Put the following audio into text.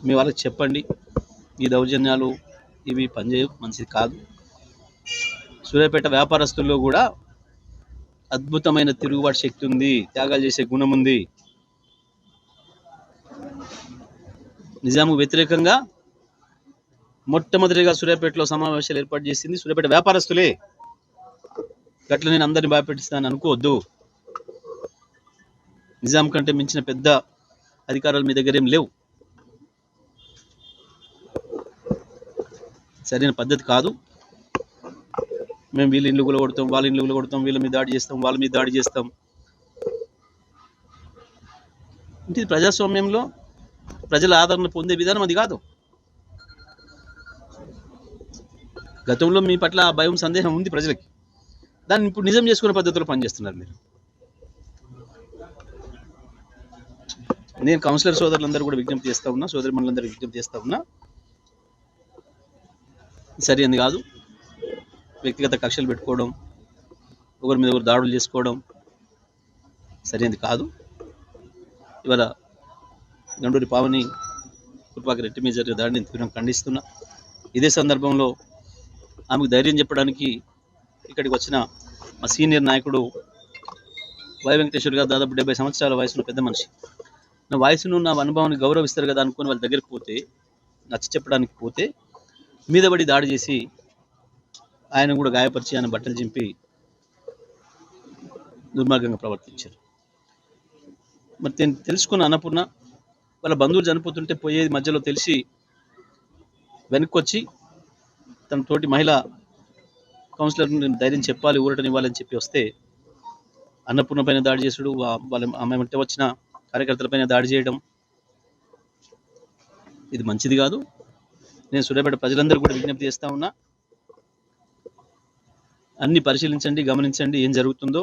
మీ వాళ్ళకి చెప్పండి, ఈ దౌర్జన్యాలు ఇవి పనిచేయవు, మంచిది కాదు. సూర్యాపేట వ్యాపారస్తుల్లో కూడా అద్భుతమైన తిరుగుబాటు శక్తి ఉంది, త్యాగాలు చేసే గుణం ఉంది. నిజాంకు వ్యతిరేకంగా మొట్టమొదటిగా సూర్యాపేటలో సమావేశాలు ఏర్పాటు చేసింది సూర్యాపేట వ్యాపారస్తులే. గట్ల నేను అందరిని భయపెట్టిస్తాను అనుకోవద్దు. నిజాం కంటే మించిన పెద్ద అధికారాలు మీ దగ్గర ఏం లేవు. సరైన పద్ధతి కాదు. మేము వీళ్ళ ఇండ్లు కూడా కొడతాం, వాళ్ళ ఇండ్లు కూడా కొడతాం, వీళ్ళ మీద దాడి చేస్తాం, వాళ్ళ మీద దాడి చేస్తాం. అంటే ఇది ప్రజాస్వామ్యంలో ప్రజల ఆదరణ పొందే విధానం అది కాదు. గతంలో మీ పట్ల భయం సందేహం ఉంది ప్రజలకి, దాన్ని ఇప్పుడు నిజం చేసుకునే పద్ధతిలో పనిచేస్తున్నారు మీరు. నేను కౌన్సిలర్ సోదరులందరూ కూడా విజ్ఞప్తి చేస్తా ఉన్నా, సోదరి మనులందరూ విజ్ఞప్తి చేస్తా ఉన్నా, సరి అని కాదు. వ్యక్తిగత కక్షలు పెట్టుకోవడం, ఒకరి మీద ఒకరు దాడులు చేసుకోవడం సరైనది కాదు. ఇవాళ గండూరి పావని కుటుంబాకి రెట్టి మీద జరిగే దాడిని తీవ్రంగా ఖండిస్తున్నా. ఇదే సందర్భంలో ఆమెకు ధైర్యం చెప్పడానికి ఇక్కడికి వచ్చిన మా సీనియర్ నాయకుడు వై వెంకటేశ్వర్ గారు, దాదాపు 70 సంవత్సరాల వయసున్న పెద్ద మనిషి. నా వయసును, నా అనుభవాన్ని గౌరవిస్తారు కదా అనుకుని వాళ్ళ దగ్గరికి పోతే, నచ్చ చెప్పడానికి పోతే మీద పడి దాడి చేసి ఆయన కూడా గాయపరిచి ఆయన బట్టలు చింపి దుర్మార్గంగా ప్రవర్తించారు. మరి నేను తెలుసుకున్న అన్నపూర్ణ వాళ్ళ బంధువులు చనిపోతుంటే పోయేది మధ్యలో తెలిసి వెనక్కి వచ్చి తన తోటి మహిళా కౌన్సిలర్ ధైర్యం చెప్పాలి, ఊరటనివ్వాలని చెప్పి వస్తే అన్నపూర్ణ పైన దాడి చేసుడు, వాళ్ళ ఆమె వెంట వచ్చిన కార్యకర్తలపైన దాడి చేయడం ఇది మంచిది కాదు. నేను సూర్యాపేట ప్రజలందరూ కూడా విజ్ఞప్తి చేస్తా ఉన్నా, అన్ని పరిశీలించండి, గమనించండి ఏం జరుగుతుందో.